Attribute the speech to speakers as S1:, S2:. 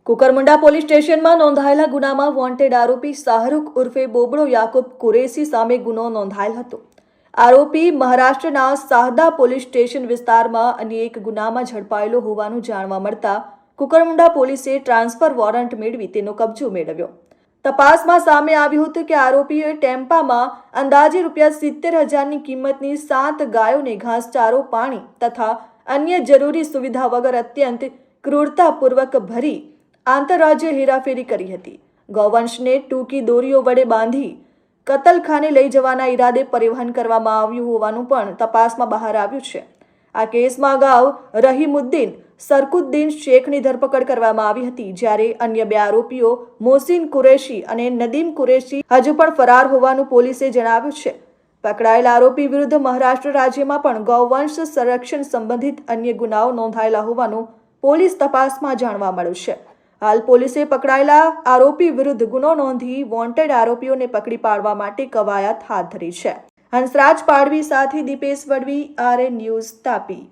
S1: Kukarmunda police સ્ટેશનમાં નોંધાયેલા ગુનામાં વોન્ટેડ આરોપી શાહરૂખ ઉર્ફે બોબડો યાકુબ કુરેશી સામે ગુનો નોંધાયેલ હતો। આરોપી મહારાષ્ટ્રના સાહદા પોલીસ સ્ટેશન વિસ્તારમાં અન્ય એક ગુનામાં ઝડપાયેલો હોવાનું જાણવા મળતા કુકરમુંડા પોલીસે ટ્રાન્સફર વોરંટ મેળવી તેનો કબજો મેળવ્યો। તપાસમાં સામે આવ્યું હતું કે આરોપીઓએ ટેમ્પામાં અંદાજે ₹70,000ની કિંમતની 7 ગાયોને ઘાસચારો, પાણી તથા અન્ય જરૂરી સુવિધા વગર અત્યંત ક્રૂરતાપૂર્વક ભરી આંતરરાજ્ય હેરાફેરી કરી હતી। ગૌવંશને ટૂંકી દોરીઓ વડે બાંધી કતલખાને લઈ જવાના ઈરાદે પરિવહન કરવામાં આવ્યું હોવાનું પણ તપાસમાં બહાર આવ્યું છે। આ કેસમાં અગાઉ રહીમુદ્દીન સરકુદ્દીન શેખની ધરપકડ કરવામાં આવી હતી, જ્યારે અન્ય 2 આરોપીઓ મોહસિન કુરેશી અને નદીમ કુરેશી હજુ પણ ફરાર હોવાનું પોલીસે જણાવ્યું છે। પકડાયેલા આરોપી વિરુદ્ધ મહારાષ્ટ્ર રાજ્યમાં પણ ગૌવંશ સંરક્ષણ સંબંધિત અન્ય ગુનાઓ નોંધાયેલા હોવાનું પોલીસ તપાસમાં જાણવા મળ્યું છે। હાલ પોલીસે પકડાયેલા આરોપી વિરુદ્ધ ગુનો નોંધી વોન્ટેડ આરોપીઓને પકડી પાડવા માટે કવાયત હાથ ધરી છે। હંસરાજ પાડવી સાથે દીપેશ વડવી, RN ન્યૂઝ, તાપી।